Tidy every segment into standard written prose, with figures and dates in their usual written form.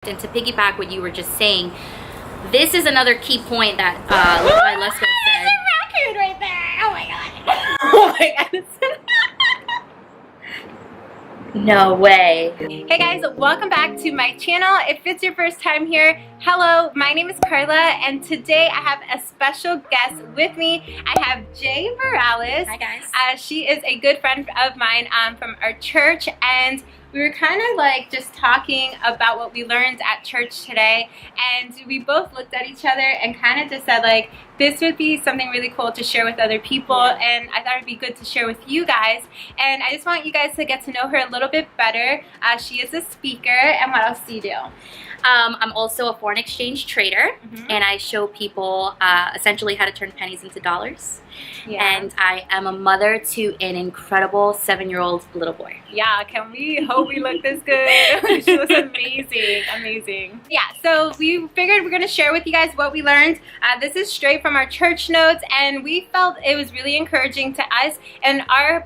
And to piggyback what you were just saying, this is another key point that Levi Lesko said. There's a raccoon right there. Oh my god. Oh my god. No way. Hey guys, welcome back to my channel. If it's your first time here, hello, my name is Carla, and today I have a special guest with me. I have Jay Morales. Hi guys. She is a good friend of mine from our church, and we were kind of like just talking about what we learned at church today, and we both looked at each other and kind of just said like, this would be something really cool to share with other people, and I thought it'd be good to share with you guys. And I just want you guys to get to know her a little bit better. She is a speaker, and what else do you do? I'm also a foreign exchange trader, and I show people essentially how to turn pennies into dollars. Yeah. And I am a mother to an incredible 7-year-old little boy. Yeah, can we hope we look this good? She looks amazing, amazing. Yeah, so we figured we're going to share with you guys what we learned. This is straight from our church notes, and we felt it was really encouraging to us, and our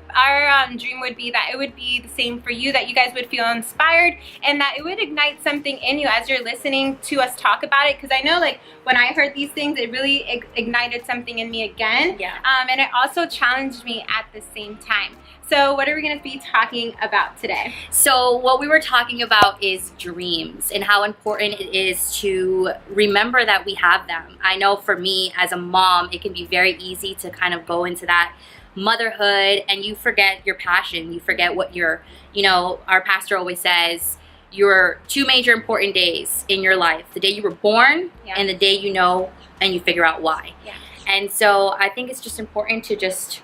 dream would be that it would be the same for you, that you guys would feel inspired, and that it would ignite something in you as you're listening to us talk about it, because I know like when I heard these things, it really ignited something in me again. Yeah. And it also challenged me at the same time. So what are we going to be talking about today? So what we were talking about is dreams and how important it is to remember that we have them. I know for me as a mom, it can be very easy to kind of go into that motherhood and you forget your passion. You forget what our pastor always says, your two major important days in your life: the day you were born and the day you know and you figure out why. Yeah. And so I think it's just important to just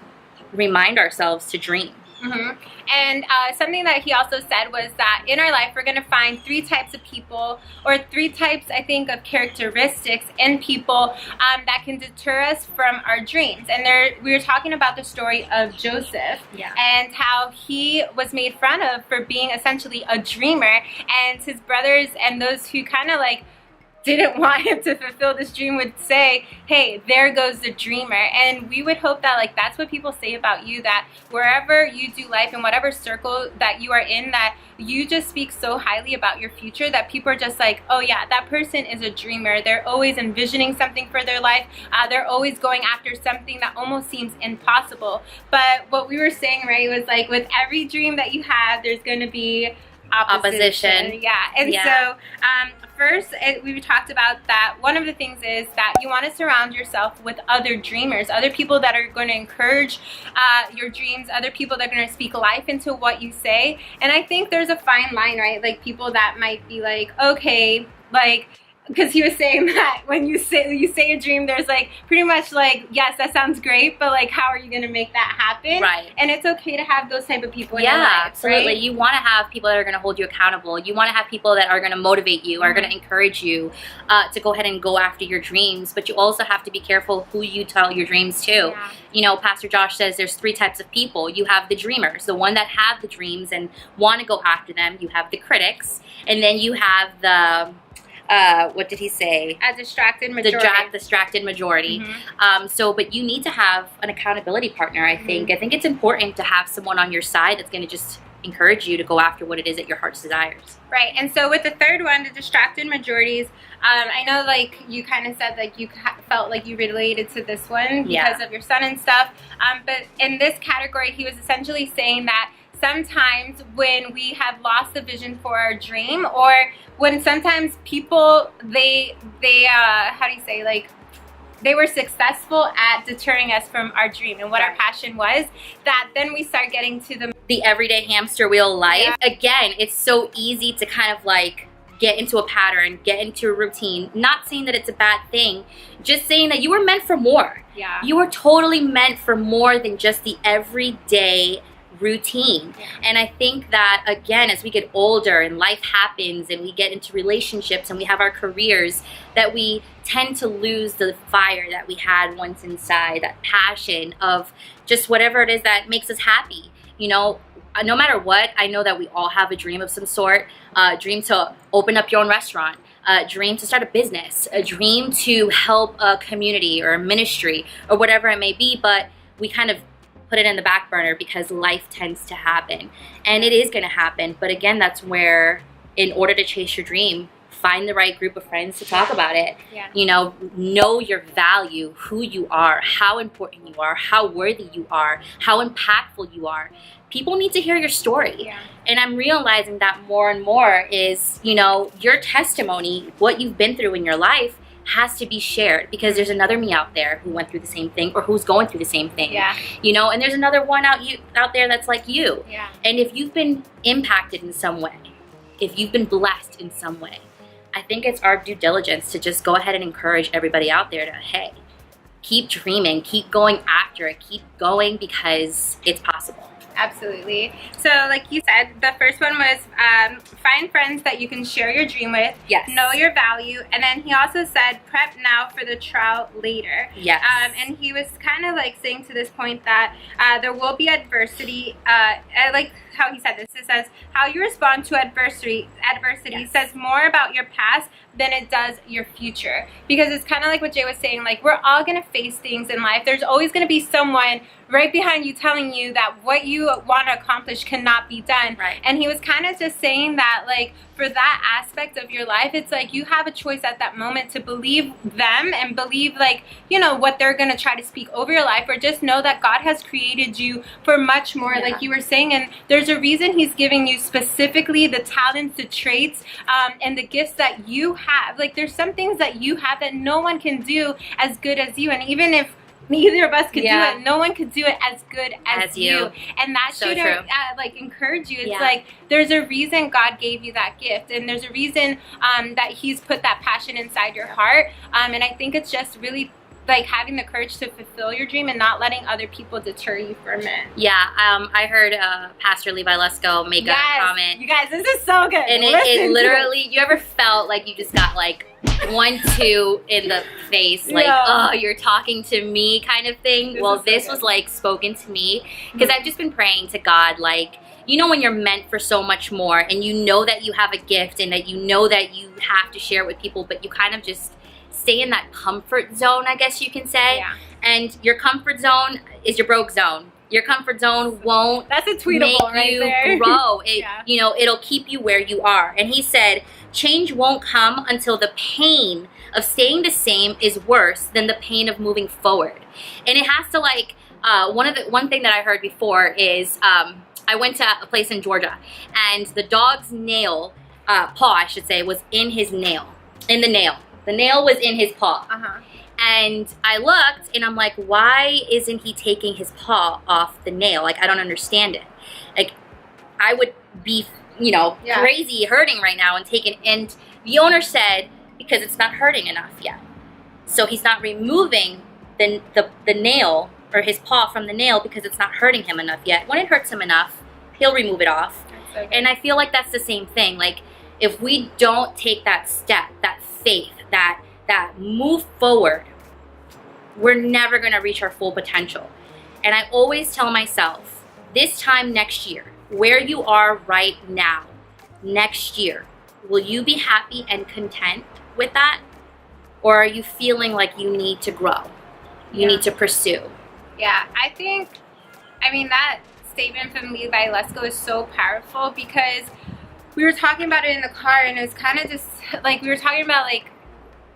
remind ourselves to dream. And something that he also said was that in our life we're going to find 3 types of people, or 3 types I think of characteristics in people that can deter us from our dreams. And we were talking about the story of Joseph, and how he was made fun of for being essentially a dreamer, and his brothers and those who kind of like didn't want him to fulfill this dream would say, hey, there goes the dreamer. And we would hope that like that's what people say about you, that wherever you do life, in whatever circle that you are in, that you just speak so highly about your future that people are just like, oh yeah, that person is a dreamer. They're always envisioning something for their life. They're always going after something that almost seems impossible. But what we were saying, right, was like with every dream that you have, there's going to be opposition. Yeah. And so first, we talked about that one of the things is that you want to surround yourself with other dreamers, other people that are going to encourage your dreams, other people that are going to speak life into what you say. And I think there's a fine line, right? Like people that might be like, okay, like, because he was saying that when you say a dream, there's like pretty much like, yes, that sounds great, but like how are you going to make that happen? Right. And it's okay to have those type of people in your life. Absolutely. Right? You want to have people that are going to hold you accountable. You want to have people that are going to motivate you, are going to encourage you to go ahead and go after your dreams. But you also have to be careful who you tell your dreams to. Yeah. You know, Pastor Josh says there's 3 types of people. You have the dreamers, the one that have the dreams and want to go after them. You have the critics, and then you have the what did he say? A distracted majority. The distracted majority. But you need to have an accountability partner, I think. I think it's important to have someone on your side that's going to just encourage you to go after what it is that your heart desires. Right. And so with the third one, the distracted majorities, I know like you kind of said like you felt like you related to this one because of your son and stuff. But in this category, he was essentially saying that sometimes when we have lost the vision for our dream, or when sometimes people, they how do you say, like, they were successful at deterring us from our dream and what our passion was, that then we start getting to the everyday hamster wheel life. Again, it's so easy to kind of like get into a pattern, get into a routine. Not saying that it's a bad thing, just saying that you were meant for more. Yeah. You were totally meant for more than just the everyday routine. And I think that again, as we get older and life happens and we get into relationships and we have our careers, that we tend to lose the fire that we had once inside, that passion of just whatever it is that makes us happy. You know, no matter what, I know that we all have a dream of some sort, a dream to open up your own restaurant, a dream to start a business, a dream to help a community or a ministry or whatever it may be, but we kind of put it in the back burner because life tends to happen, and it is going to happen. But again, that's where in order to chase your dream, find the right group of friends to talk about it. Yeah. You know your value, who you are, how important you are, how worthy you are, how impactful you are. People need to hear your story. Yeah. And I'm realizing that more and more is, your testimony, what you've been through in your life, has to be shared, because there's another me out there who went through the same thing, or who's going through the same thing. Yeah. And there's another one out there that's like you. Yeah. And if you've been impacted in some way, if you've been blessed in some way, I think it's our due diligence to just go ahead and encourage everybody out there to, hey, keep dreaming, keep going after it, keep going, because it's possible. Absolutely. So like you said, the first one was find friends that you can share your dream with. Yes. Know your value. And then he also said prep now for the trial later. Yes. And he was kind of like saying to this point that there will be adversity. I like how he said this. It says how you respond to adversity Yes. says more about your past than it does your future. Because it's kind of like what Jay was saying, like we're all going to face things in life. There's always going to be someone right behind you telling you that what you want to accomplish cannot be done. Right. And he was kind of just saying that, like, for that aspect of your life, it's like you have a choice at that moment to believe them and believe, like, what they're going to try to speak over your life, or just know that God has created you for much more, Yeah. like you were saying. And there's a reason he's giving you specifically the talents, the traits, and the gifts that you have. Like, there's some things that you have that no one can do as good as you. And even if neither of us could Yeah. do it, no one could do it as good as you. And that So should true. like encourage you. It's Yeah. like there's a reason God gave you that gift, and there's a reason that he's put that passion inside your heart. And I think it's just really like having the courage to fulfill your dream and not letting other people deter you from it. Yeah, I heard Pastor Levi Lesko make a comment. You guys, this is so good. And Listen it to literally, you ever felt like you just got like 1-2 in the face, like, Yeah. oh, you're talking to me kind of thing? This Well, is so this good. was like spoken to me, because I've just been praying to God, like, when you're meant for so much more, and you know that you have a gift, and that you know that you have to share it with people, but you kind of just stay in that comfort zone, I guess you can say. Yeah. And your comfort zone is your broke zone. Your comfort zone won't That's a tweetable make right you there. grow. It, Yeah. It'll keep you where you are. And he said, change won't come until the pain of staying the same is worse than the pain of moving forward. And it has to, like, one thing that I heard before is, I went to a place in Georgia, and the dog's nail, paw, I should say, was in his nail, in the nail. The nail was in his paw. Uh-huh. And I looked, and I'm like, why isn't he taking his paw off the nail? Like, I don't understand it. Like, I would be, Yeah. crazy hurting right now and taking, and the owner said, because it's not hurting enough yet. So he's not removing the nail, or his paw from the nail, because it's not hurting him enough yet. When it hurts him enough, he'll remove it off. That's so good. And I feel like that's the same thing. Like, if we don't take that step, that faith, that move forward, we're never going to reach our full potential. And I always tell myself, this time next year, where you are right now, next year, will you be happy and content with that? Or are you feeling like you need to grow? You Yeah. need to pursue? Yeah, I mean, that statement from Levi Lesko is so powerful, because we were talking about it in the car, and it was kind of just like we were talking about, like,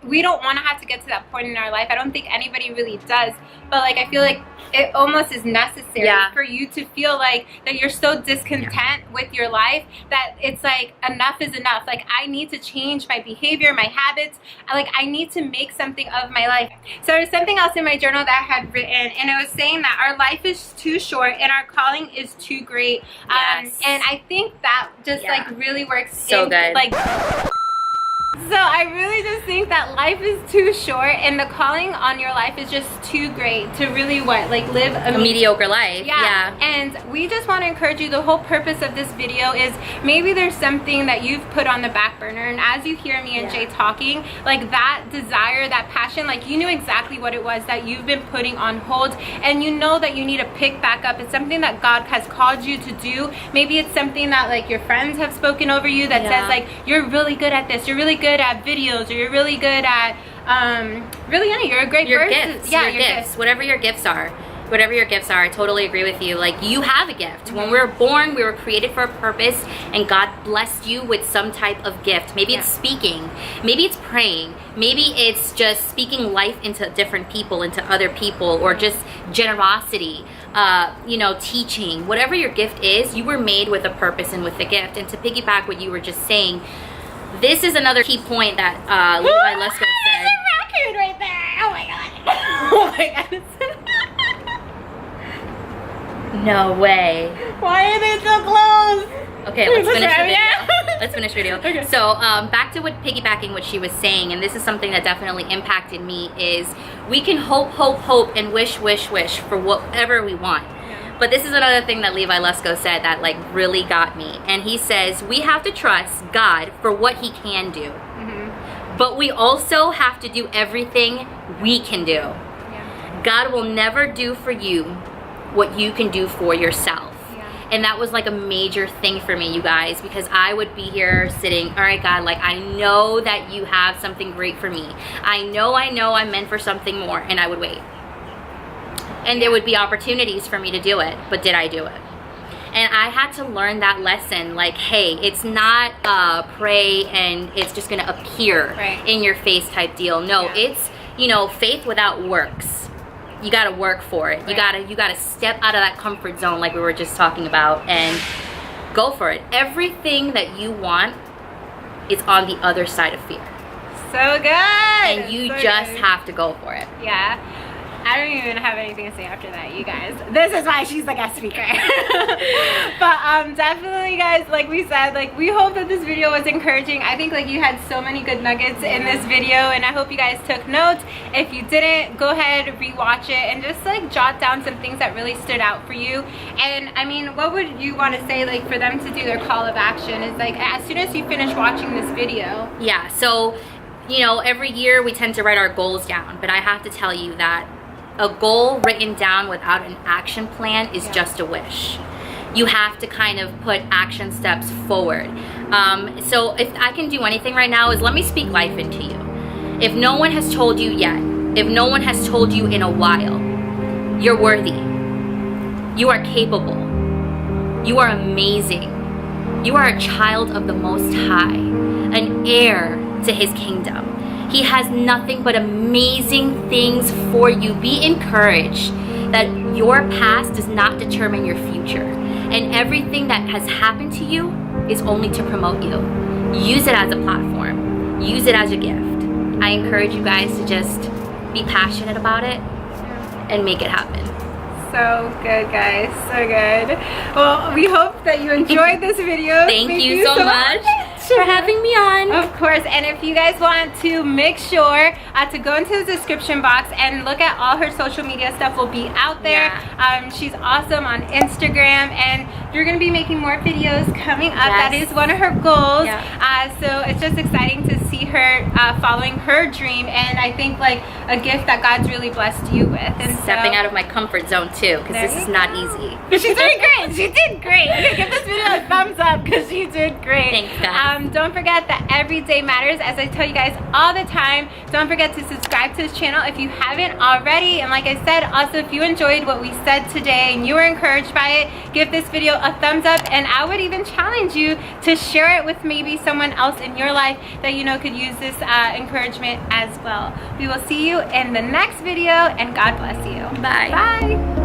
we don't want to have to get to that point in our life. I don't think anybody really does, but like I feel like it almost is necessary for you to feel like that you're so discontent with your life that it's like enough is enough. Like, I need to change my behavior, my habits. I need to make something of my life. So there's something else in my journal that I had written, and it was saying that our life is too short and our calling is too great. Yes. And I think that just like really works. So good. Like, so I really just think that life is too short, and the calling on your life is just too great to really live A mediocre life. yeah. And we just want to encourage you. The whole purpose of this video is maybe there's something that you've put on the back burner, and as you hear me and Jay talking, like that desire, that passion, like you knew exactly what it was that you've been putting on hold, and you know that you need to pick back up. It's something that God has called you to do. Maybe it's something that like your friends have spoken over you that says like, you're really good at this, you're really good at videos, or you're really good at you're a great Your person. gifts. Yeah, your gifts. Whatever your gifts are. whatever your gifts are, I totally agree with you. Like, you have a gift. When we were born, we were created for a purpose, and God blessed you with some type of gift. Maybe it's speaking, maybe it's praying, maybe it's just speaking life into different people, into other people, or just generosity, you know, teaching. Whatever your gift is, you were made with a purpose and with a gift. And to piggyback what you were just saying, this is another key point that Levi Lusko said. Raccoon right there. Oh my god. Oh my god. No way. Why are they so close? Okay, let's finish the video. Let's finish video. Okay. So back to piggybacking what she was saying, and this is something that definitely impacted me, is we can hope and wish for whatever we want. Yeah. But this is another thing that Levi Lusko said that like really got me. And he says we have to trust God for what he can do. But we also have to do everything we can do. Yeah. God will never do for you what you can do for yourself. Yeah. And that was like a major thing for me, you guys, because I would be here sitting, all right, God, like I know that you have something great for me. I know I'm meant for something more, and I would wait. And there would be opportunities for me to do it, but did I do it? And I had to learn that lesson, like, hey, it's not pray and it's just gonna appear in your face type deal. No, it's, you know, faith without works. You gotta work for it. You gotta step out of that comfort zone like we were just talking about and go for it. Everything that you want is on the other side of fear. So good. And you just good. have to go for it. Yeah. I don't even have anything to say after that, you guys. This is why she's the guest speaker. But definitely, guys, like we said, like we hope that this video was encouraging. I think like you had so many good nuggets in this video, and I hope you guys took notes. If you didn't, go ahead, rewatch it, and just like jot down some things that really stood out for you. And I mean, what would you want to say like for them to do their call of action? Is like as soon as you finish watching this video. Yeah, so you know, every year we tend to write our goals down, but I have to tell you that a goal written down without an action plan is just a wish. You have to kind of put action steps forward. So if I can do anything right now is let me speak life into you. If no one has told you yet, if no one has told you in a while, you're worthy. You are capable. You are amazing. You are a child of the Most High, an heir to his kingdom. He has nothing but amazing things for you. Be encouraged that your past does not determine your future. And everything that has happened to you is only to promote you. Use it as a platform. Use it as a gift. I encourage you guys to just be passionate about it and make it happen. So good, guys. So good. Well, we hope that you enjoyed this video. Thank you so much for having me on. Of course. And if you guys want to, make sure to go into the description box and look at all her social media stuff will be out there. Yeah. She's awesome on Instagram, and you're going to be making more videos coming up. That is one of her goals. Yeah. So it's just exciting to see her following her dream, and I think like a gift that God's really blessed you with. And stepping out of my comfort zone too, because this is not easy. She's doing great. She did great. Okay, give this video a thumbs up because she did great. Thanks, guys. Don't forget that every day matters, as I tell you guys all the time. Don't forget to subscribe to this channel if you haven't already. And like I said, also if you enjoyed what we said today and you were encouraged by it, give this video a thumbs up, and I would even challenge you to share it with maybe someone else in your life that you know could use this encouragement as well. We will see you in the next video, and God bless you. Bye. Bye.